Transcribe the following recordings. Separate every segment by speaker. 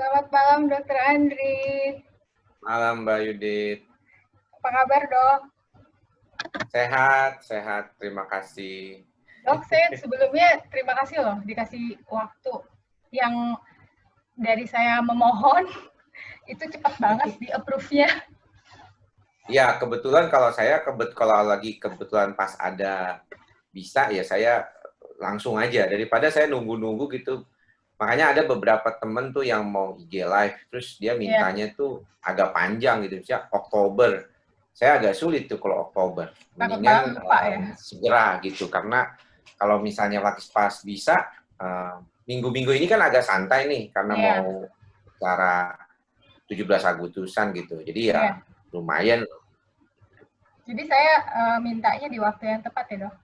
Speaker 1: Selamat malam, Dokter Andri.
Speaker 2: Malam, Mbak Yudit.
Speaker 1: Apa kabar, Dok?
Speaker 2: Sehat, sehat. Terima kasih.
Speaker 1: Dok, saya sebelumnya terima kasih loh dikasih waktu yang dari saya memohon itu cepat banget di approve-nya.
Speaker 2: Ya, kebetulan kalau saya kalau lagi kebetulan pas ada bisa ya saya langsung aja daripada saya nunggu-nunggu gitu. Makanya ada beberapa temen tuh yang mau IG live terus dia mintanya tuh agak panjang gitu, misalnya Oktober. Saya agak sulit tuh kalau Oktober.
Speaker 1: Takut banget
Speaker 2: Mendingan
Speaker 1: lupa ya.
Speaker 2: segera gitu karena kalau misalnya pas bisa minggu-minggu ini kan agak santai nih karena
Speaker 1: Iya,
Speaker 2: mau acara 17 Agustusan gitu. Jadi ya
Speaker 1: iya.
Speaker 2: lumayan.
Speaker 1: Jadi saya mintanya di waktu yang tepat ya, Dok?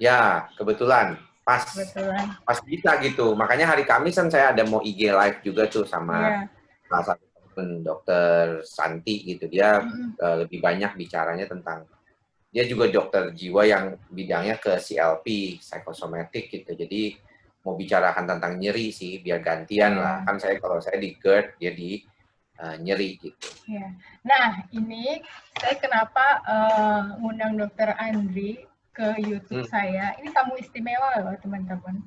Speaker 2: Ya, kebetulan pas
Speaker 1: Kebetulan.
Speaker 2: bisa gitu. Makanya hari Kamis kan saya ada mau IG live juga tuh sama
Speaker 1: Iya.
Speaker 2: salah satu temen dokter Santi gitu. Dia
Speaker 1: Mm-mm.
Speaker 2: lebih banyak bicaranya tentang dia juga dokter jiwa yang bidangnya ke CLP, psikosomatik gitu. Jadi mau bicarakan tentang nyeri sih, biar gantian lah.
Speaker 1: Iya.
Speaker 2: Kan kalau saya di GERD, dia di nyeri gitu.
Speaker 1: Iya. Nah, ini saya kenapa ngundang Dokter Andri ke YouTube saya. Ini tamu istimewa loh, teman-teman.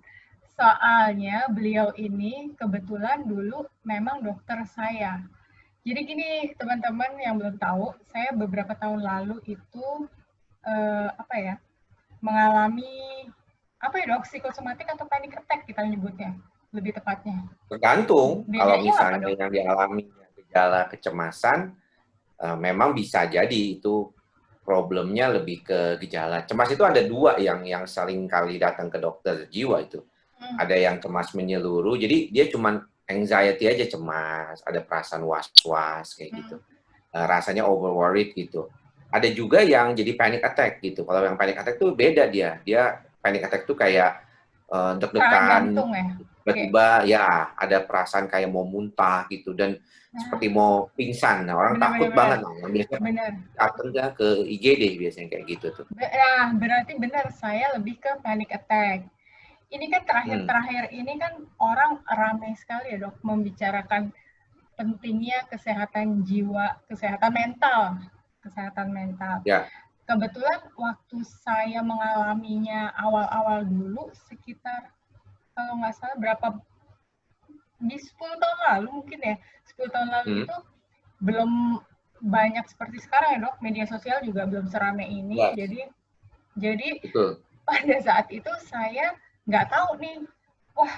Speaker 1: Soalnya beliau ini kebetulan dulu memang dokter saya. Jadi gini, teman-teman yang belum tahu, saya beberapa tahun lalu itu mengalami dok, psikosomatik atau panic attack kita nyebutnya, lebih tepatnya.
Speaker 2: Tergantung kalau
Speaker 1: Bedanya apa
Speaker 2: misalnya
Speaker 1: dok?
Speaker 2: yang dialami gejala kecemasan, memang bisa jadi itu problemnya lebih ke gejala. Cemas itu ada dua yang saling kali datang ke dokter jiwa itu. Ada yang cemas menyeluruh, jadi dia cuma anxiety aja cemas, ada perasaan was-was kayak gitu. Rasanya over worried gitu. Ada juga yang jadi panic attack gitu. Kalau yang panic attack tuh beda dia. Dia panic attack tuh kayak
Speaker 1: Serangan
Speaker 2: deg-degan,
Speaker 1: jantung ya?
Speaker 2: tiba-tiba ya ada perasaan kayak mau muntah gitu dan seperti mau pingsan. Nah, orang takut
Speaker 1: Benar-benar.
Speaker 2: banget. Nah, biasanya
Speaker 1: Benar.
Speaker 2: datangnya ke IGD biasanya kayak gitu tuh.
Speaker 1: Nah, berarti benar saya lebih ke panic attack. Ini kan terakhir-terakhir ini kan orang ramai sekali ya dok membicarakan pentingnya kesehatan jiwa, kesehatan mental, kesehatan mental.
Speaker 2: Ya.
Speaker 1: Kebetulan waktu saya mengalaminya awal-awal dulu sekitar kalau nggak salah berapa di 10 tahun lalu mungkin ya 10 tahun lalu itu belum banyak seperti sekarang ya dok, media sosial juga belum seramai ini.
Speaker 2: Yes.
Speaker 1: Jadi
Speaker 2: Betul.
Speaker 1: pada saat itu saya nggak tahu nih, wah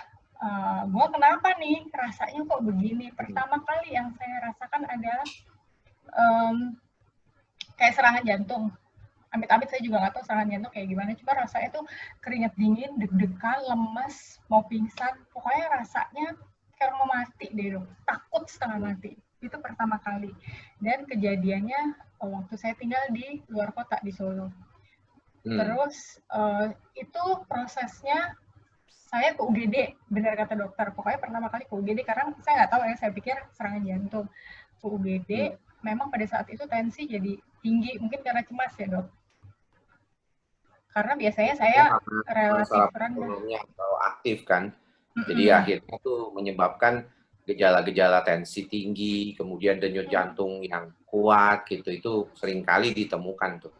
Speaker 1: gue kenapa nih rasanya kok begini. Pertama kali yang saya rasakan adalah kayak serangan jantung. Amit-amit saya juga nggak tahu serangan jantung kayak gimana, cuma rasanya tuh keringat dingin, deg-degan, lemes, mau pingsan, pokoknya rasanya kayak mau mati deh dok, takut setengah mati. Itu pertama kali. Dan kejadiannya waktu saya tinggal di luar kota di Solo. Terus itu prosesnya saya ke UGD, benar kata dokter. Pokoknya pertama kali ke UGD karena saya nggak tahu ya, saya pikir serangan jantung. Ke UGD, memang pada saat itu tensi jadi tinggi, mungkin karena cemas ya dok. Karena biasanya saya relatif rendah.
Speaker 2: Kalau aktif kan, jadi akhirnya tuh menyebabkan gejala-gejala tensi tinggi, kemudian denyut jantung yang kuat gitu, itu seringkali ditemukan tuh.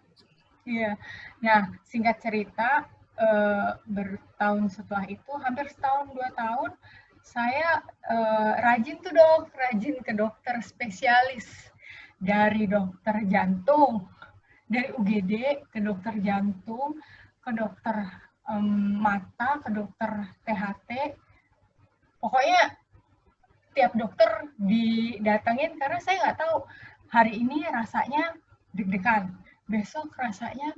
Speaker 1: Iya, nah singkat cerita, bertahun setelah itu, hampir setahun 2 tahun, saya rajin tuh dok, rajin ke dokter spesialis. Dari dokter jantung, dari UGD ke dokter jantung, ke dokter mata, ke dokter THT. Pokoknya tiap dokter didatengin karena saya nggak tahu hari ini rasanya deg-degan, besok rasanya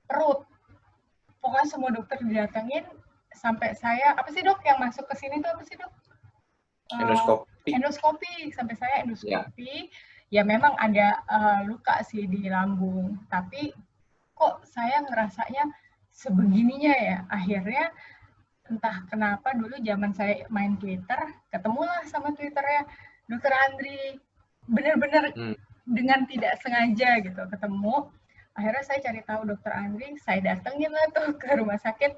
Speaker 1: perut. Pokoknya semua dokter didatengin sampai saya, apa sih dok yang masuk ke sini tuh apa sih dok? Endoskopi, sampai saya endoskopi. Ya memang ada luka sih di lambung, tapi kok saya ngerasanya sebegininya ya. Akhirnya entah kenapa dulu zaman saya main Twitter, ketemulah sama Twitternya Dokter Andri. Bener-bener dengan tidak sengaja gitu ketemu. Akhirnya saya cari tahu Dokter Andri, saya datengin lah tuh ke rumah sakit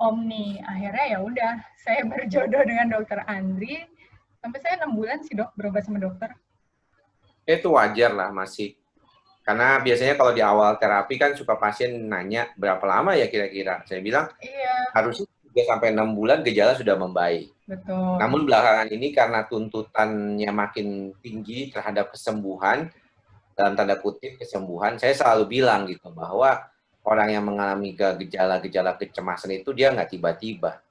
Speaker 1: Omni. Akhirnya ya udah, saya berjodoh dengan Dokter Andri. Sampai saya 6 bulan sih dok berobat sama dokter.
Speaker 2: Itu wajar lah masih. Karena biasanya kalau di awal terapi kan suka pasien nanya berapa lama ya kira-kira. Saya bilang
Speaker 1: Iya,
Speaker 2: harusnya 3 sampai 6 bulan gejala sudah membaik.
Speaker 1: betul.
Speaker 2: Namun belakangan ini karena tuntutannya makin tinggi terhadap kesembuhan, dalam tanda kutip kesembuhan, saya selalu bilang gitu bahwa orang yang mengalami gejala-gejala kecemasan itu dia nggak tiba-tiba.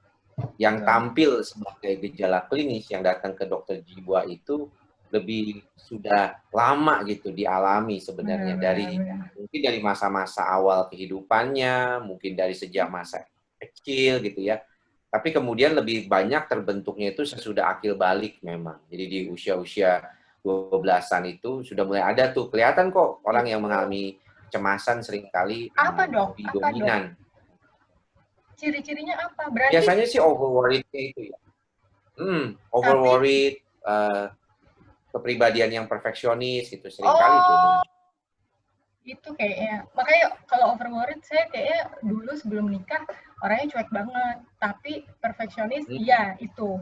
Speaker 2: Yang
Speaker 1: Betul.
Speaker 2: tampil sebagai gejala klinis yang datang ke dokter jiwa itu lebih sudah lama gitu dialami sebenarnya dari
Speaker 1: Benar.
Speaker 2: mungkin dari masa-masa awal kehidupannya, mungkin dari sejak masa kecil gitu ya. Tapi kemudian lebih banyak terbentuknya itu sesudah akil balik memang. Jadi di usia-usia 12-an itu sudah mulai ada tuh kelihatan kok orang yang
Speaker 1: Itu
Speaker 2: mengalami kecemasan seringkali
Speaker 1: apa dok?
Speaker 2: lebih
Speaker 1: Apa dok?
Speaker 2: dominan.
Speaker 1: Ciri-cirinya apa? Berarti
Speaker 2: Biasanya sih over worried-nya itu ya. Over
Speaker 1: tapi
Speaker 2: worried, kepribadian yang perfeksionis itu seringkali tuh
Speaker 1: oh
Speaker 2: muncul.
Speaker 1: itu kayaknya. Makanya kalau over worried saya kayaknya dulu sebelum nikah orangnya cuek banget. Tapi perfeksionis iya itu.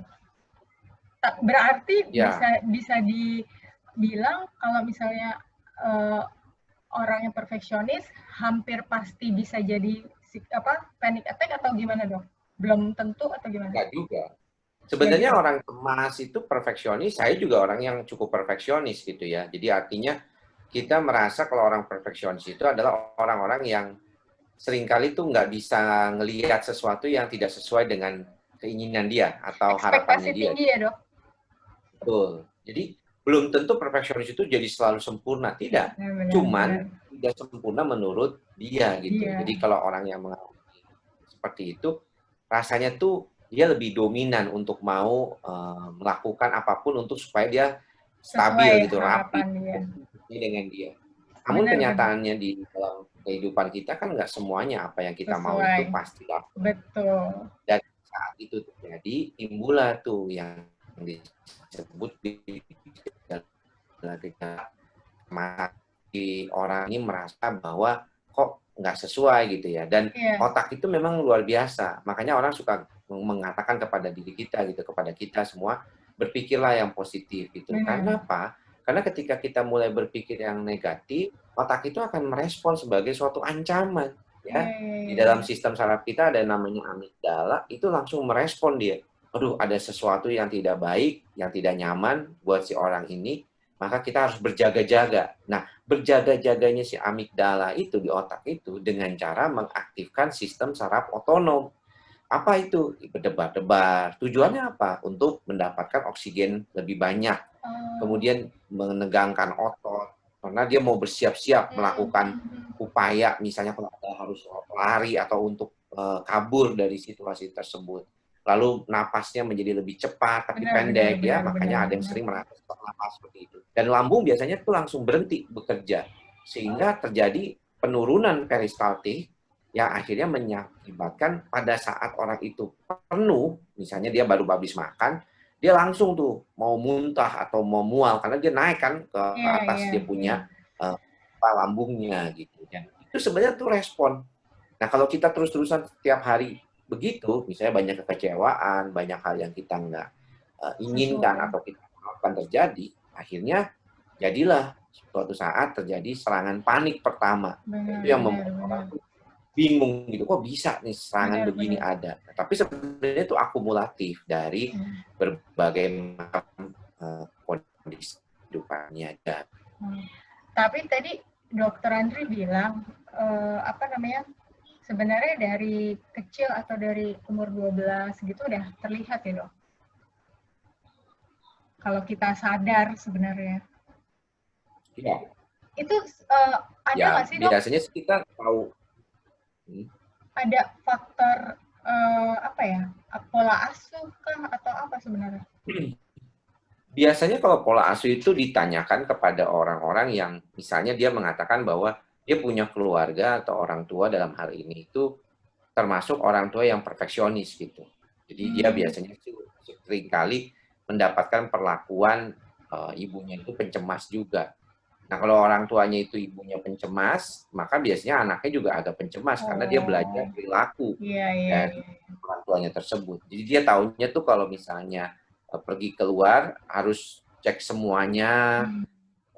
Speaker 1: Berarti
Speaker 2: Ya,
Speaker 1: bisa dibilang kalau misalnya orang yang perfeksionis hampir pasti bisa jadi panic attack atau gimana dok? Belum tentu atau gimana?
Speaker 2: enggak juga.
Speaker 1: Enggak
Speaker 2: Sebenarnya
Speaker 1: juga.
Speaker 2: orang cemas itu perfeksionis, saya juga orang yang cukup perfeksionis gitu ya. Jadi artinya kita merasa kalau orang perfeksionis itu adalah orang-orang yang seringkali tuh nggak bisa ngelihat sesuatu yang tidak sesuai dengan keinginan dia atau harapannya
Speaker 1: Ekspektasi
Speaker 2: dia.
Speaker 1: tinggi ya dok?
Speaker 2: Betul. Jadi belum tentu perfeksionis itu jadi selalu sempurna, tidak.
Speaker 1: Benar-benar.
Speaker 2: Cuman tidak sempurna menurut dia gitu.
Speaker 1: Iya.
Speaker 2: Jadi kalau orang yang mengalami seperti itu, rasanya tuh dia lebih dominan untuk mau melakukan apapun untuk supaya dia
Speaker 1: Sesuai
Speaker 2: stabil gitu, rapi
Speaker 1: harapan dia.
Speaker 2: dengan dia. Namun
Speaker 1: Benar-benar.
Speaker 2: kenyataannya di dalam kehidupan kita kan nggak semuanya apa yang kita mau
Speaker 1: Sesuai.
Speaker 2: itu pasti dapat.
Speaker 1: Betul.
Speaker 2: Dan saat itu terjadi, timbullah tuh yang disebut gejala di orang ini merasa bahwa kok nggak sesuai gitu ya. Dan
Speaker 1: Iya.
Speaker 2: otak itu memang luar biasa. Makanya orang suka mengatakan kepada diri kita gitu, kepada kita semua, berpikirlah yang positif gitu.
Speaker 1: Benar.
Speaker 2: Karena apa? Karena ketika kita mulai berpikir yang negatif, otak itu akan merespon sebagai suatu ancaman
Speaker 1: Iya,
Speaker 2: ya.
Speaker 1: iya,
Speaker 2: Di
Speaker 1: iya,
Speaker 2: dalam
Speaker 1: iya.
Speaker 2: sistem saraf kita ada namanya amigdala, itu langsung merespon dia. Aduh, ada sesuatu yang tidak baik, yang tidak nyaman buat si orang ini, maka kita harus berjaga-jaga. Nah, berjaga-jaganya si amigdala itu di otak itu dengan cara mengaktifkan sistem saraf otonom. Apa itu? Berdebar-debar. Tujuannya apa? Untuk mendapatkan oksigen lebih banyak.
Speaker 1: Oh.
Speaker 2: Kemudian menegangkan otot. Karena dia mau bersiap-siap melakukan upaya, misalnya kalau ada harus lari atau untuk kabur dari situasi tersebut. Lalu napasnya menjadi lebih cepat tapi
Speaker 1: Benar, benar,
Speaker 2: pendek ya,
Speaker 1: benar,
Speaker 2: makanya
Speaker 1: benar,
Speaker 2: ada yang
Speaker 1: benar.
Speaker 2: sering merasa napas seperti itu. Dan lambung biasanya itu langsung berhenti bekerja sehingga terjadi penurunan peristaltik yang akhirnya mengakibatkan pada saat orang itu penuh, misalnya dia baru habis makan, dia langsung tuh mau muntah atau mau mual karena dia naik kan ke
Speaker 1: Iya,
Speaker 2: atas
Speaker 1: iya,
Speaker 2: dia
Speaker 1: iya.
Speaker 2: punya lambungnya gitu. Dan itu sebenarnya tuh respon. Nah, kalau kita terus-terusan setiap hari begitu, misalnya banyak kekecewaan, banyak hal yang kita nggak inginkan
Speaker 1: Sesuai.
Speaker 2: atau kita harapkan terjadi, akhirnya jadilah suatu saat terjadi serangan panik pertama.
Speaker 1: Benar,
Speaker 2: Itu yang
Speaker 1: benar,
Speaker 2: membuat orang
Speaker 1: benar.
Speaker 2: tuh bingung gitu, kok bisa nih serangan
Speaker 1: Benar,
Speaker 2: begini
Speaker 1: benar.
Speaker 2: ada. Nah, tapi sebenarnya itu akumulatif dari
Speaker 1: Hmm.
Speaker 2: berbagai macam kondisi kehidupannya.
Speaker 1: Tapi tadi dokter Andri bilang apa namanya? Sebenarnya dari kecil atau dari umur 12 gitu udah terlihat ya, Dok. Kalau kita sadar sebenarnya.
Speaker 2: Iya.
Speaker 1: Itu ada
Speaker 2: Ya,
Speaker 1: nggak sih, Dok?
Speaker 2: biasanya kita tahu.
Speaker 1: Ada faktor apa ya? Pola asuh kah atau apa sebenarnya?
Speaker 2: Biasanya kalau pola asuh itu ditanyakan kepada orang-orang yang misalnya dia mengatakan bahwa dia punya keluarga atau orang tua dalam hal ini itu termasuk orang tua yang perfeksionis gitu. Jadi dia biasanya sering kali mendapatkan perlakuan ibunya itu pencemas juga. Nah, kalau orang tuanya itu ibunya pencemas, maka biasanya anaknya juga agak pencemas karena dia belajar
Speaker 1: Oh,
Speaker 2: perilaku
Speaker 1: iya, iya,
Speaker 2: dari
Speaker 1: iya.
Speaker 2: orang tuanya tersebut. Jadi dia tahunya tuh kalau misalnya pergi keluar harus cek semuanya,
Speaker 1: Hmm.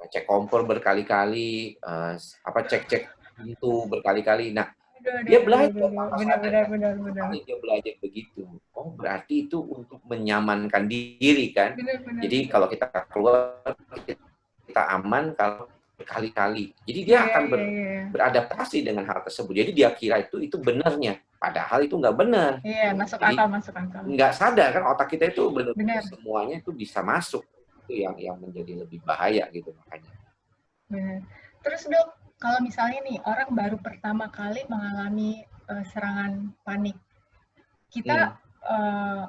Speaker 2: cek kompor berkali-kali, cek-cek pintu berkali-kali. Nah,
Speaker 1: Aduh, aduh,
Speaker 2: dia
Speaker 1: aduh, aduh,
Speaker 2: belajar
Speaker 1: aduh.
Speaker 2: tanpa
Speaker 1: Benar,
Speaker 2: sadar
Speaker 1: benar,
Speaker 2: kan.
Speaker 1: benar,
Speaker 2: Satu
Speaker 1: benar.
Speaker 2: kali dia belajar begitu. Oh, berarti itu untuk menyamankan diri kan.
Speaker 1: Benar, benar,
Speaker 2: Jadi
Speaker 1: benar.
Speaker 2: kalau kita keluar, kita aman kalau berkali-kali. Jadi
Speaker 1: Iya,
Speaker 2: dia akan
Speaker 1: iya, iya, iya.
Speaker 2: beradaptasi dengan hal tersebut. Jadi dia kira itu benarnya. Padahal itu nggak benar.
Speaker 1: Iya, masuk
Speaker 2: Jadi
Speaker 1: akal, masuk akal.
Speaker 2: nggak sadar kan otak kita itu benar-benar
Speaker 1: Benar,
Speaker 2: semuanya itu bisa masuk. Itu yang menjadi lebih bahaya gitu makanya.
Speaker 1: benar. Terus dok, kalau misalnya nih orang baru pertama kali mengalami serangan panik, kita
Speaker 2: Hmm.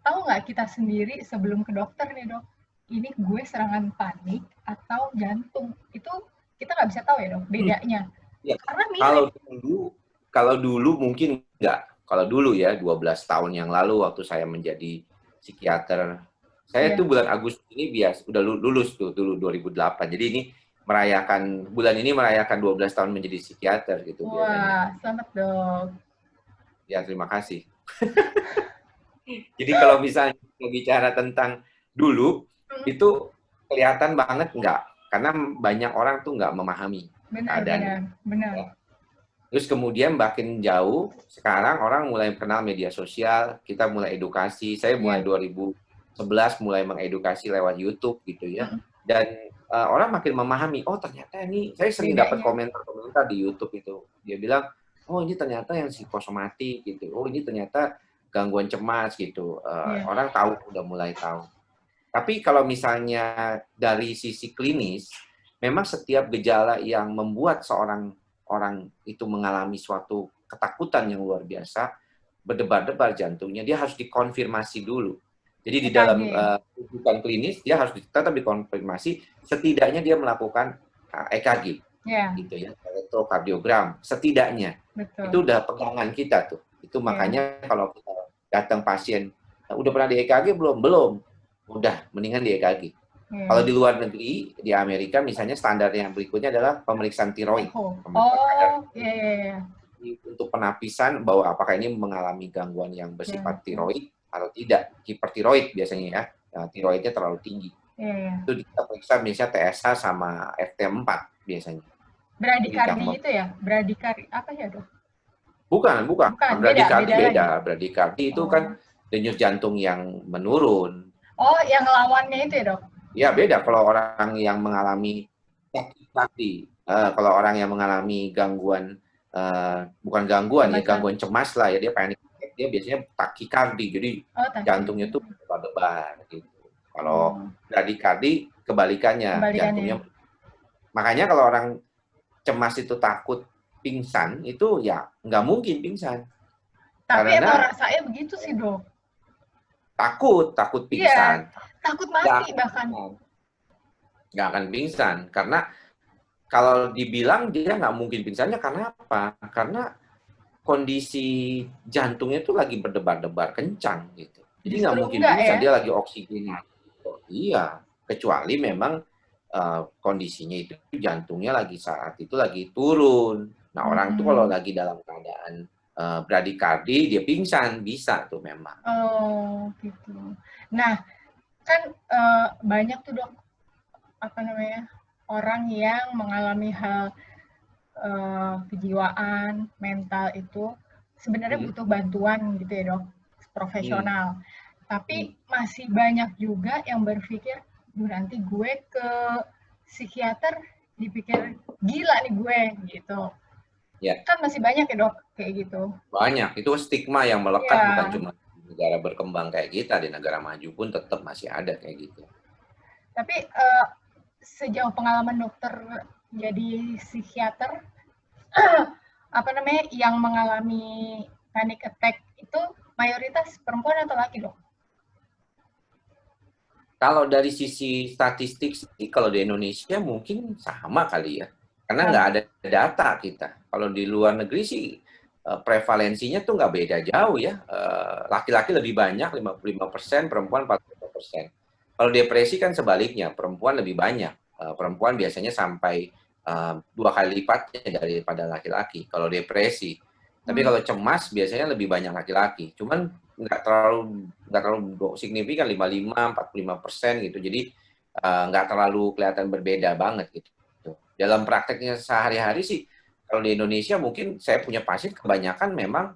Speaker 1: tahu nggak kita sendiri sebelum ke dokter nih dok, ini gue serangan panik atau jantung? Itu kita nggak bisa tahu ya dok, bedanya.
Speaker 2: Ya,
Speaker 1: Karena mirip.
Speaker 2: kalau dulu mungkin enggak. Kalau dulu ya 12 tahun yang lalu waktu saya menjadi psikiater, saya
Speaker 1: Iya.
Speaker 2: tuh bulan Agustus ini udah lulus tuh dulu 2008. Jadi ini bulan ini merayakan 12 tahun menjadi psikiater gitu biasanya.
Speaker 1: Wah, selamat dok.
Speaker 2: Ya, terima kasih. Jadi kalau misalnya kita bicara tentang dulu,
Speaker 1: Hmm,
Speaker 2: itu kelihatan banget enggak. Karena banyak orang tuh enggak memahami
Speaker 1: benar,
Speaker 2: keadaan
Speaker 1: benar,
Speaker 2: itu.
Speaker 1: benar.
Speaker 2: Ya. Terus kemudian makin jauh, sekarang orang mulai kenal media sosial, kita mulai edukasi. Saya mulai
Speaker 1: Iya.
Speaker 2: 2011 mulai mengedukasi lewat YouTube gitu ya.
Speaker 1: Mm-mm.
Speaker 2: Dan orang makin memahami, oh ternyata ini, saya sering dapat
Speaker 1: Bedanya.
Speaker 2: komentar-komentar di YouTube itu. Dia bilang, oh ini ternyata yang psikosomatik gitu. Oh ini ternyata gangguan cemas gitu.
Speaker 1: Iya.
Speaker 2: Orang tahu, udah mulai tahu. Tapi kalau misalnya dari sisi klinis, memang setiap gejala yang membuat seorang orang itu mengalami suatu ketakutan yang luar biasa, berdebar-debar jantungnya, dia harus dikonfirmasi dulu. Jadi di dalam
Speaker 1: EKG.
Speaker 2: rujukan klinis, dia harus tetap dikonfirmasi, setidaknya dia melakukan EKG,
Speaker 1: Ya,
Speaker 2: gitu ya, elektrokardiogram, setidaknya.
Speaker 1: betul.
Speaker 2: Itu udah pegangan kita tuh. Itu
Speaker 1: Ya,
Speaker 2: makanya kalau kita datang pasien, udah pernah di EKG belum? Belum. Udah, mendingan di EKG. Kalau
Speaker 1: ya.
Speaker 2: di luar negeri, di Amerika misalnya standar yang berikutnya adalah pemeriksaan tiroid.
Speaker 1: Echo.
Speaker 2: Pemeriksaan kadar
Speaker 1: Oh, ya, ya, ya.
Speaker 2: untuk penapisan bahwa apakah ini mengalami gangguan yang
Speaker 1: Ya,
Speaker 2: bersifat
Speaker 1: ya.
Speaker 2: tiroid atau tidak. Hipertiroid biasanya ya, tiroidnya terlalu tinggi.
Speaker 1: Ya, ya.
Speaker 2: Itu kita periksa misalnya TSH sama FT4 biasanya. Jadi
Speaker 1: Bradikardi
Speaker 2: gampang.
Speaker 1: itu ya? Bradikardi apa ya dok?
Speaker 2: Bukan.
Speaker 1: Bukan, beda,
Speaker 2: Bradikardi
Speaker 1: beda lagi.
Speaker 2: beda. Bradikardi itu
Speaker 1: Oh.
Speaker 2: kan denyut jantung yang menurun.
Speaker 1: Oh, yang lawannya itu ya dok?
Speaker 2: Ya beda kalau orang yang mengalami takikardi. Kalau orang yang mengalami gangguan, bukan gangguan ya,
Speaker 1: Kecemasan.
Speaker 2: gangguan cemas lah ya, dia panik, dia biasanya takikardi, jadi
Speaker 1: Oh,
Speaker 2: jantungnya
Speaker 1: takikardi.
Speaker 2: tuh berdebar gitu. Kalau
Speaker 1: Oh,
Speaker 2: bradikardi kebalikannya, jantungnya.
Speaker 1: kebalikannya.
Speaker 2: Makanya kalau orang cemas itu takut pingsan, itu ya nggak mungkin pingsan.
Speaker 1: Tapi emang
Speaker 2: Karena
Speaker 1: rasanya begitu sih dok.
Speaker 2: takut
Speaker 1: Iya,
Speaker 2: pingsan.
Speaker 1: takut
Speaker 2: Nggak
Speaker 1: mati
Speaker 2: akan
Speaker 1: bahkan.
Speaker 2: pingsan. Nggak akan pingsan. Karena kalau dibilang dia nggak mungkin pingsannya karena apa? Karena kondisi jantungnya itu lagi berdebar-debar kencang gitu. Jadi nggak
Speaker 1: Justru
Speaker 2: mungkin
Speaker 1: enggak ya?
Speaker 2: pingsan, dia lagi oksigen. Iya, kecuali memang kondisinya itu jantungnya lagi saat itu lagi turun. Nah orang itu kalau
Speaker 1: Mm-mm.
Speaker 2: lagi dalam keadaan bradikardi, dia pingsan bisa tuh memang.
Speaker 1: Oh, gitu. Nah, kan banyak tuh dok, apa namanya, orang yang mengalami hal kejiwaan, mental itu sebenarnya
Speaker 2: Hmm,
Speaker 1: butuh bantuan gitu ya dok,
Speaker 2: hmm,
Speaker 1: profesional.
Speaker 2: hmm.
Speaker 1: Tapi masih banyak juga yang berpikir, duh nanti gue ke psikiater dipikir gila nih gue gitu.
Speaker 2: Ya,
Speaker 1: Kan masih banyak ya dok kayak gitu.
Speaker 2: banyak. Itu stigma yang melekat bukan
Speaker 1: Iya,
Speaker 2: cuma di negara berkembang kayak kita, di negara maju pun tetap masih ada kayak gitu.
Speaker 1: tapi sejauh pengalaman dokter jadi psikiater, apa namanya, yang mengalami panic attack itu mayoritas perempuan atau laki dok?
Speaker 2: Kalau dari sisi statistik sih, kalau di Indonesia mungkin sama kali ya. Karena nggak
Speaker 1: Sama.
Speaker 2: ada data kita. Kalau di luar negeri sih prevalensinya tuh nggak beda jauh ya. Laki-laki lebih banyak 55%, perempuan 45%. Kalau depresi kan sebaliknya, perempuan lebih banyak. Perempuan biasanya sampai 2 kali lipatnya daripada laki-laki. Kalau depresi. Tapi kalau cemas biasanya lebih banyak laki-laki. Cuman nggak terlalu signifikan 55-45% gitu. Jadi nggak terlalu kelihatan berbeda banget gitu. Dalam prakteknya sehari-hari sih, kalau di Indonesia mungkin saya punya pasien kebanyakan memang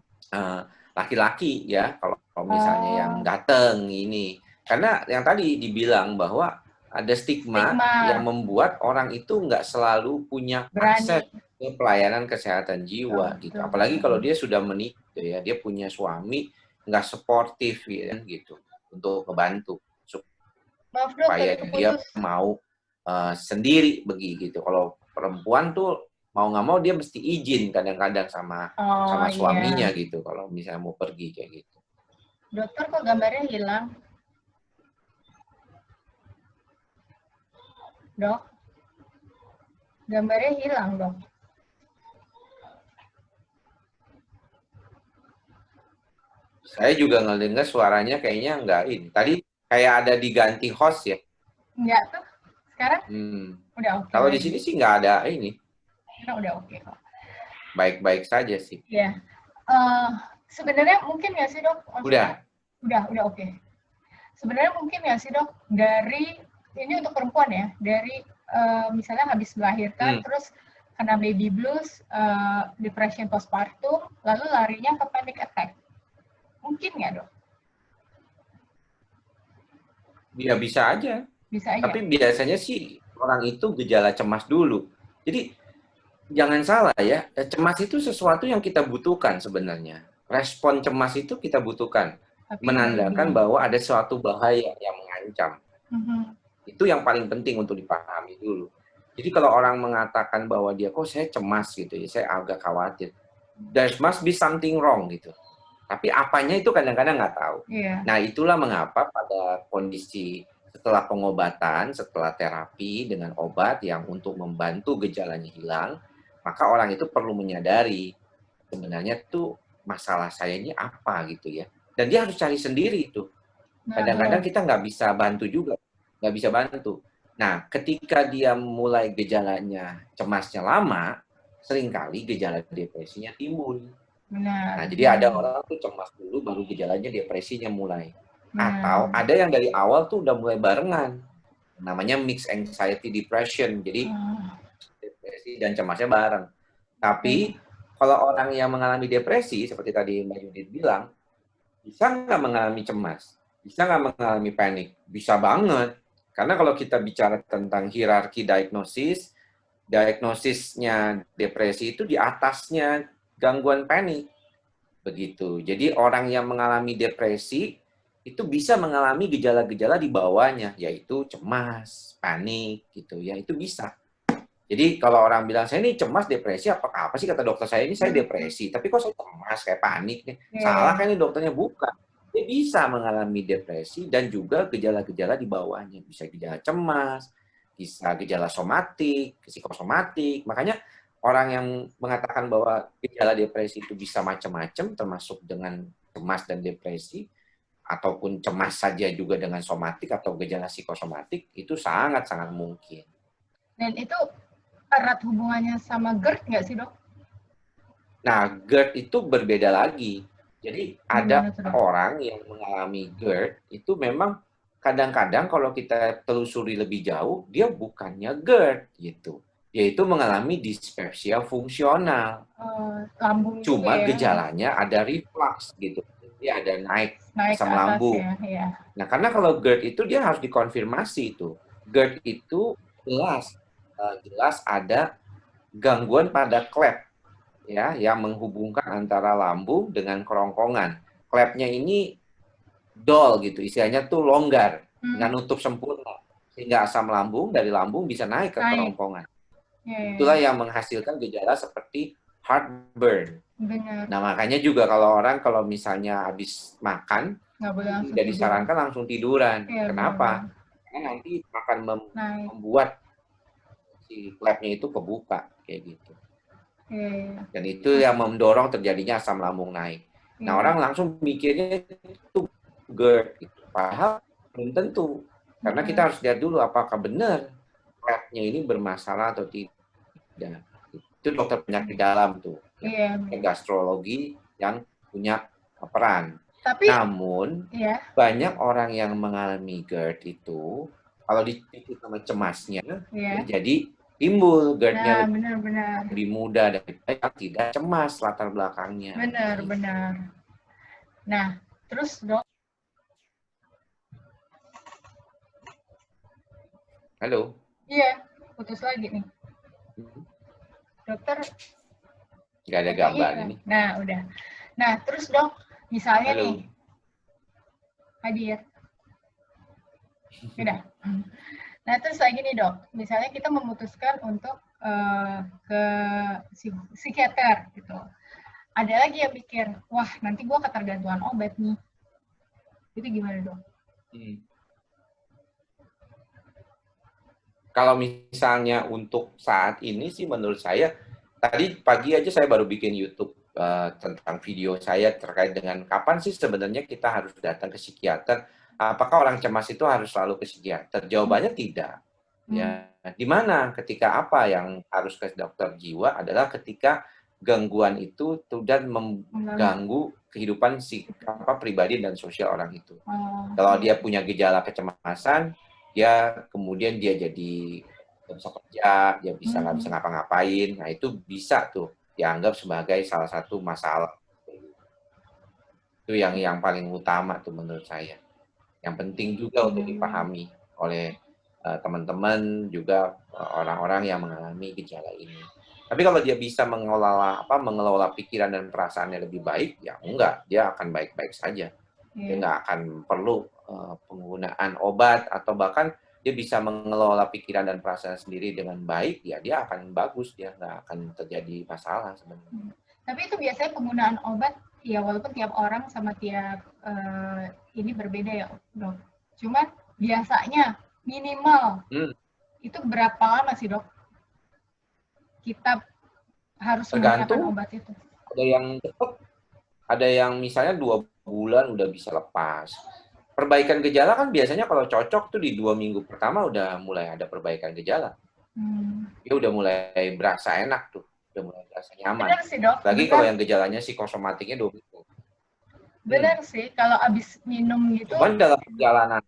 Speaker 2: laki-laki ya. Kalau misalnya yang datang ini, karena yang tadi dibilang bahwa ada stigma yang membuat orang itu nggak selalu punya akses ke pelayanan kesehatan jiwa gitu. Apalagi kalau dia sudah menikah, gitu ya, dia punya suami nggak suportif ya, gitu untuk membantu supaya dia mau sendiri begitu. Kalau perempuan tuh mau nggak mau dia mesti izin kadang-kadang sama suaminya gitu kalau misalnya mau pergi kayak gitu.
Speaker 1: Dokter kok gambarnya hilang? Dok? Gambarnya hilang, Dok.
Speaker 2: Saya juga ngedengar suaranya kayaknya nggak ini. Tadi kayak ada diganti host ya?
Speaker 1: Enggak tuh. Sekarang? Udah oke.
Speaker 2: Kalau di sini sih nggak ada ini.
Speaker 1: Udah oke kok.
Speaker 2: Baik-baik saja sih.
Speaker 1: Iya. Sebenarnya mungkin nggak sih, Dok?
Speaker 2: Udah
Speaker 1: oke. Sebenarnya mungkin nggak sih, Dok, dari ini untuk perempuan ya, dari misalnya habis melahirkan terus kena baby blues, depression postpartum, lalu larinya ke panic attack. Mungkin nggak, Dok?
Speaker 2: Ya bisa aja. Tapi biasanya sih orang itu gejala cemas dulu. Jadi jangan salah ya, cemas itu sesuatu yang kita butuhkan sebenarnya. Respon cemas itu kita butuhkan. Menandakan bahwa ada suatu bahaya yang mengancam. Itu yang paling penting untuk dipahami dulu. Jadi kalau orang mengatakan bahwa dia, kok saya cemas gitu ya, saya agak khawatir. There must be something wrong gitu. Tapi apanya itu kadang-kadang nggak tahu. Nah itulah mengapa pada kondisi setelah pengobatan, setelah terapi dengan obat yang untuk membantu gejalanya hilang, maka orang itu perlu menyadari sebenarnya tuh masalah saya ini apa gitu ya. Dan dia harus cari sendiri itu. Kadang-kadang kita nggak bisa bantu juga, nggak bisa bantu. Nah, ketika dia mulai gejalanya cemasnya lama, seringkali gejala depresinya timbul. Nah, jadi ada orang tuh cemas dulu, baru gejalanya depresinya mulai. Atau ada yang dari awal tuh udah mulai barengan. Namanya mixed anxiety depression. Jadi depresi dan cemasnya bareng. Tapi kalau orang yang mengalami depresi, seperti tadi Mbak Judith bilang, bisa nggak mengalami cemas? Bisa nggak mengalami panik? Bisa banget. Karena kalau kita bicara tentang hierarki diagnosisnya depresi itu di atasnya gangguan panik. Begitu. Jadi orang yang mengalami depresi itu bisa mengalami gejala-gejala di bawahnya, yaitu cemas, panik, gitu ya. Itu bisa. Jadi kalau orang bilang, saya ini cemas, depresi, apa sih kata dokter saya ini, saya depresi. Tapi kok saya cemas, kayak panik nih. Salah kan ini dokternya? Bukan. Dia bisa mengalami depresi dan juga gejala-gejala di bawahnya. Bisa gejala cemas, bisa gejala somatik, psikosomatik. Makanya orang yang mengatakan bahwa gejala depresi itu bisa macam-macam, termasuk dengan cemas dan depresi, ataupun cemas saja juga dengan somatik atau gejala psikosomatik, itu sangat-sangat mungkin.
Speaker 1: Dan itu erat hubungannya sama GERD nggak sih, Dok?
Speaker 2: Nah, GERD itu berbeda lagi. Jadi ada orang yang mengalami GERD, itu memang kadang-kadang kalau kita telusuri lebih jauh, dia bukannya GERD gitu. Yaitu mengalami dispepsia fungsional.
Speaker 1: Lambung
Speaker 2: cuma
Speaker 1: ya.
Speaker 2: Gejalanya ada reflux gitu. Dia ada naik asam lambung.
Speaker 1: Ya.
Speaker 2: Nah, karena kalau GERD itu dia harus dikonfirmasi itu. GERD itu jelas ada gangguan pada klep ya yang menghubungkan antara lambung dengan kerongkongan. Klepnya ini dull gitu, istilahnya tuh longgar, nggak nutup sempurna, sehingga asam lambung dari lambung bisa naik ke kerongkongan. Itulah yang menghasilkan gejala seperti heartburn.
Speaker 1: Benar.
Speaker 2: Nah, makanya juga kalau misalnya habis makan, tidak disarankan langsung tiduran. Kenapa? Karena nanti akan membuat si klepnya itu kebuka kayak gitu. Dan itu yang mendorong terjadinya asam lambung naik. Nah, orang langsung mikirnya itu GERD. Padahal belum tentu. Karena kita harus lihat dulu apakah benar klepnya ini bermasalah atau tidak. Itu dokter penyakit dalam tuh.
Speaker 1: Iya.
Speaker 2: gastrologi yang punya peran.
Speaker 1: Tapi,
Speaker 2: namun
Speaker 1: iya.
Speaker 2: banyak orang yang mengalami GERD itu kalau dipicu sama cemasnya,
Speaker 1: Iya.
Speaker 2: ya jadi timbul GERD-nya
Speaker 1: Nah, benar-benar.
Speaker 2: lebih mudah daripada yang tidak cemas latar belakangnya.
Speaker 1: Benar-benar. Nah, terus dok.
Speaker 2: Halo.
Speaker 1: Iya, putus lagi nih. Dokter.
Speaker 2: Nggak ada gambar ini.
Speaker 1: Nah, udah. Nah, terus dok, misalnya
Speaker 2: Halo.
Speaker 1: nih, hadir. Udah. Nah, terus lagi nih dok, misalnya kita memutuskan untuk ke psikiater gitu. Ada lagi yang mikir, wah nanti gue ketergantungan obat nih. Itu gimana dok?
Speaker 2: Kalau misalnya untuk saat ini sih menurut saya, tadi pagi aja saya baru bikin YouTube tentang video saya terkait dengan kapan sih sebenarnya kita harus datang ke psikiater. Apakah orang cemas itu harus selalu ke psikiater? Jawabannya tidak. Ya, di mana ketika apa yang harus ke dokter jiwa adalah ketika gangguan itu sudah mengganggu kehidupan pribadi dan sosial orang itu. Kalau dia punya gejala kecemasan, dia kemudian dia jadi nggak bisa kerja, dia bisa nggak bisa ngapa-ngapain. Nah itu bisa tuh dianggap sebagai salah satu masalah. Itu yang paling utama tuh menurut saya. Yang penting juga untuk dipahami oleh teman-teman juga orang-orang yang mengalami gejala ini. Tapi kalau dia bisa mengelola pikiran dan perasaannya lebih baik, ya enggak, dia akan baik-baik saja. Dia nggak akan perlu penggunaan obat atau bahkan dia bisa mengelola pikiran dan perasaan sendiri dengan baik, ya dia akan bagus, dia nggak akan terjadi masalah sebenarnya.
Speaker 1: Tapi itu biasanya penggunaan obat, ya walaupun tiap orang sama tiap ini berbeda ya dok. Cuman biasanya minimal itu berapa lama sih dok? Kita harus menggunakan obat itu.
Speaker 2: Ada yang cepat, ada yang misalnya 2 bulan udah bisa lepas. Perbaikan gejala kan biasanya kalau cocok tuh di 2 minggu pertama udah mulai ada perbaikan gejala. Dia udah mulai berasa enak tuh, udah mulai berasa nyaman.
Speaker 1: Benar sih dok.
Speaker 2: Lagi kalau yang gejalanya psikosomatiknya 2 minggu.
Speaker 1: Benar sih, kalau abis minum gitu.
Speaker 2: Cuman dalam perjalanan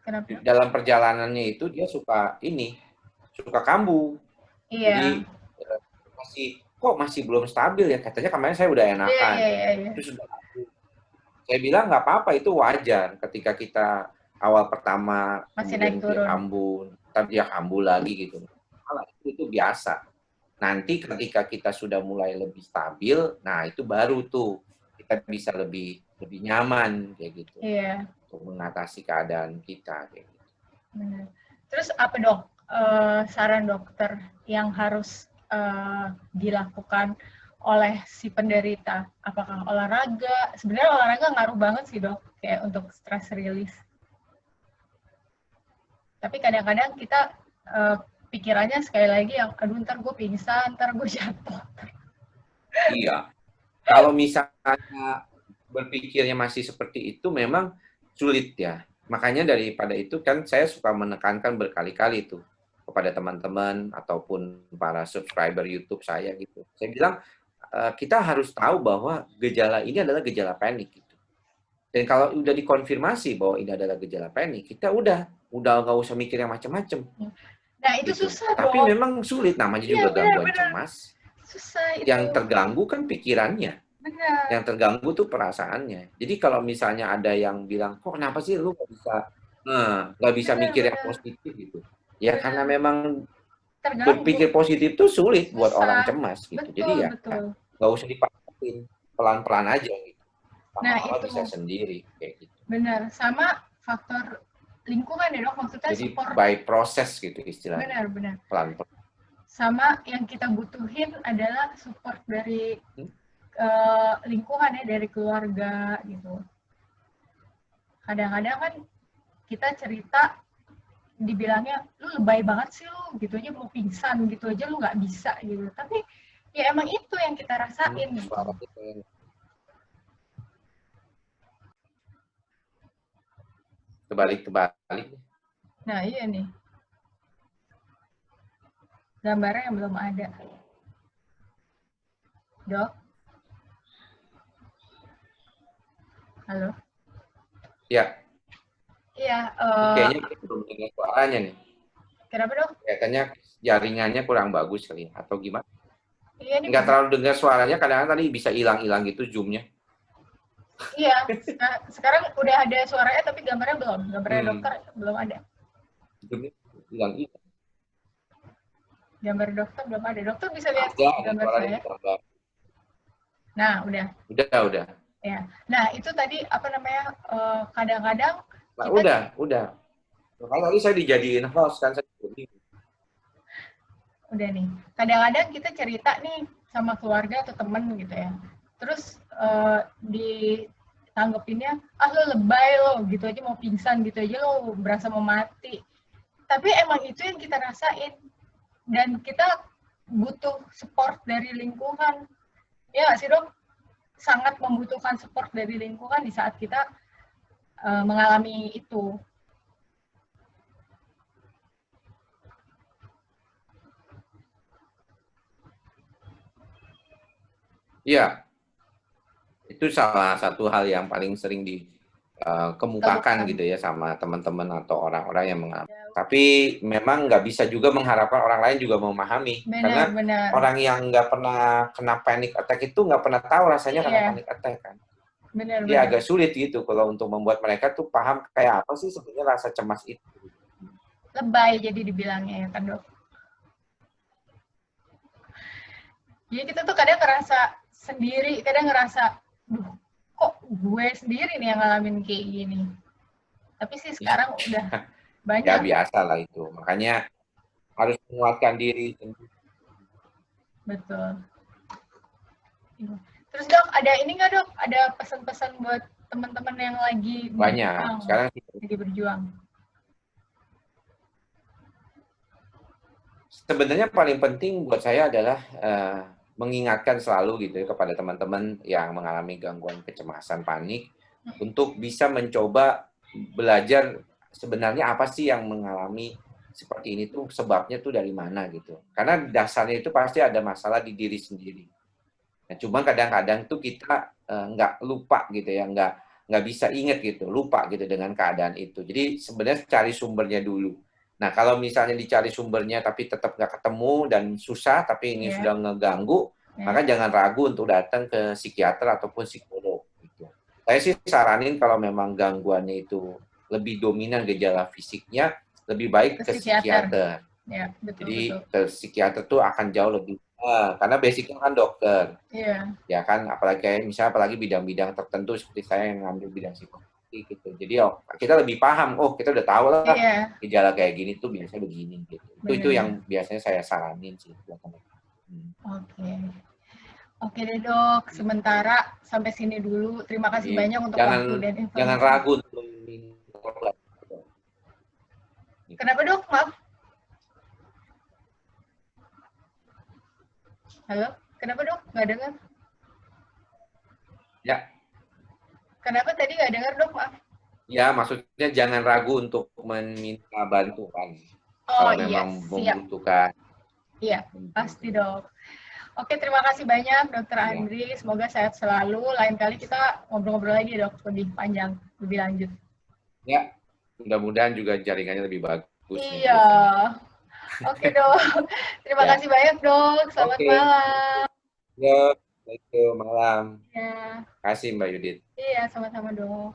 Speaker 1: Kenapa?
Speaker 2: Dalam perjalanannya itu dia suka kambuh.
Speaker 1: Iya.
Speaker 2: Jadi masih belum stabil ya, katanya kemarin saya udah enakan.
Speaker 1: Iya.
Speaker 2: Terus saya bilang nggak apa-apa, itu wajar ketika kita awal pertama
Speaker 1: masih naik turun,
Speaker 2: kambuh, tapi dia kambuh lagi gitu. Itu biasa. Nanti ketika kita sudah mulai lebih stabil, nah itu baru tuh kita bisa lebih nyaman kayak gitu.
Speaker 1: Iya.
Speaker 2: Untuk mengatasi keadaan kita kayak gitu.
Speaker 1: Terus apa dok saran dokter yang harus dilakukan oleh si penderita? Apakah olahraga? Sebenarnya olahraga ngaruh banget sih dok, kayak untuk stress release. Tapi kadang-kadang kita pikirannya sekali lagi yang, aduh ntar gue pingsan, ntar gue jatuh.
Speaker 2: Iya. Kalau misalnya berpikirnya masih seperti itu memang sulit ya. Makanya daripada itu kan saya suka menekankan berkali-kali tuh kepada teman-teman ataupun para subscriber YouTube saya gitu. Saya bilang kita harus tahu bahwa gejala ini adalah gejala panik gitu. Dan kalau udah dikonfirmasi bahwa ini adalah gejala panik, kita udah nggak usah mikir yang macam-macam.
Speaker 1: Nah itu gitu. Susah dong.
Speaker 2: Tapi memang sulit, namanya juga gangguan cemas.
Speaker 1: Susah itu.
Speaker 2: Yang terganggu kan pikirannya.
Speaker 1: Benar.
Speaker 2: Yang terganggu tuh perasaannya. Jadi kalau misalnya ada yang bilang, kok kenapa sih lu nggak bisa mikir yang positif gitu? Ya karena memang berpikir positif tuh sulit buat orang cemas gitu. Jadi ya nggak usah dipaksain, pelan-pelan aja gitu.
Speaker 1: Nah itu
Speaker 2: bisa sendiri kayak gitu.
Speaker 1: Benar, sama faktor lingkungan ya dok, maksudnya
Speaker 2: jadi
Speaker 1: support.
Speaker 2: By proses gitu istilahnya.
Speaker 1: Benar.
Speaker 2: Pelan-pelan.
Speaker 1: Sama yang kita butuhin adalah support dari lingkungan ya, dari keluarga gitu. Kadang-kadang kan kita cerita dibilangnya lu lebay banget sih lu, gitu aja mau pingsan gitu aja lu nggak bisa gitu. Tapi ya emang itu yang kita rasain gitu. Kebalik. Nah iya nih. gambarnya yang belum ada. Dok? Halo?
Speaker 2: Ya.
Speaker 1: Iya.
Speaker 2: Kayaknya belum dengar suaranya nih.
Speaker 1: Kenapa dok?
Speaker 2: Kayaknya jaringannya kurang bagus kali, atau gimana?
Speaker 1: Iya, nih
Speaker 2: nggak terlalu dengar suaranya, kadang-kadang tadi bisa hilang-hilang gitu zoom-nya.
Speaker 1: Iya, sekarang udah ada suaranya tapi gambarnya belum. Gambarnya dokter belum ada.
Speaker 2: Zoom-nya hilang-hilang.
Speaker 1: Gambar dokter belum ada. Dokter bisa lihat
Speaker 2: Ada
Speaker 1: gambar
Speaker 2: suaranya.
Speaker 1: saya? Nah, udah.
Speaker 2: Udah.
Speaker 1: Ya. Nah, itu tadi apa namanya? Kadang-kadang
Speaker 2: Nah, udah. Makanya tadi saya dijadiin host kan, saya
Speaker 1: udah nih. Kadang-kadang kita cerita nih sama keluarga atau temen gitu ya. Terus ditanggepinnya, lo lebay lo, gitu aja mau pingsan, gitu aja lo berasa mau mati. Tapi emang itu yang kita rasain. Dan kita butuh support dari lingkungan. Ya nggak sih dok? Sangat membutuhkan support dari lingkungan di saat kita mengalami itu.
Speaker 2: Iya, itu salah satu hal yang paling sering dikemukakan gitu ya sama teman-teman atau orang-orang yang mengalami. Tapi memang nggak bisa juga mengharapkan orang lain juga memahami. Karena orang yang nggak pernah kena panic attack itu nggak pernah tahu rasanya kena panic attack kan. Jadi agak sulit gitu kalau untuk membuat mereka tuh paham kayak apa sih sebenarnya rasa cemas itu.
Speaker 1: Lebay jadi dibilangnya ya kan dok. Jadi kita tuh kadang ngerasa sendiri, kadang ngerasa, duh, kok gue sendiri nih yang ngalamin kayak gini. Tapi sih sekarang udah banyak.
Speaker 2: Ya biasa lah itu, makanya harus menguatkan diri.
Speaker 1: Betul. Terus dok, ada ini nggak dok? Ada pesan-pesan buat teman-teman yang lagi
Speaker 2: banyak sekarang
Speaker 1: lagi berjuang?
Speaker 2: Sebenarnya paling penting buat saya adalah mengingatkan selalu gitu ya, kepada teman-teman yang mengalami gangguan kecemasan, panik, untuk bisa mencoba belajar sebenarnya apa sih yang mengalami seperti ini tuh, sebabnya tuh dari mana gitu. Karena dasarnya itu pasti ada masalah di diri sendiri. Nah, cuma kadang-kadang tuh kita nggak lupa gitu ya, nggak bisa ingat gitu, lupa gitu dengan keadaan itu. Jadi sebenarnya cari sumbernya dulu. Nah, kalau misalnya dicari sumbernya tapi tetap nggak ketemu dan susah, tapi ini sudah ngeganggu, maka jangan ragu untuk datang ke psikiater ataupun psikolog. Gitu. Saya sih saranin kalau memang gangguannya itu lebih dominan gejala fisiknya, lebih baik ke psikiater.
Speaker 1: Ya, betul,
Speaker 2: jadi ke psikiater tuh akan jauh lebih, karena basicnya kan dokter. Ya kan, apalagi bidang-bidang tertentu seperti saya yang ngambil bidang psikologi gitu. Jadi kita lebih paham, kita udah tahu lah gejala kayak gini tuh biasanya begini gitu. Itu yang biasanya saya saranin sih buat teman-teman.
Speaker 1: Oke deh dok, sementara sampai sini dulu. Terima kasih banyak untuk waktu dan informasi.
Speaker 2: Jangan ragu untuk minta obat.
Speaker 1: Kenapa dok? Maaf. Halo, kenapa dok? Nggak dengar?
Speaker 2: Ya.
Speaker 1: Kenapa tadi nggak dengar dok? Maaf.
Speaker 2: Ya, maksudnya jangan ragu untuk meminta bantuan. Kalau memang membutuhkan.
Speaker 1: Iya, pasti dok. Oke, terima kasih banyak Dokter Andri. Semoga sehat selalu. Lain kali kita ngobrol-ngobrol lagi dok, lebih panjang, lebih lanjut.
Speaker 2: Ya, mudah-mudahan juga jaringannya lebih bagus.
Speaker 1: Iya. Oke dok. Terima kasih banyak dok. Selamat malam.
Speaker 2: Ya, baik malam.
Speaker 1: Ya.
Speaker 2: Terima kasih Mbak Yudit.
Speaker 1: Iya, sama-sama dok.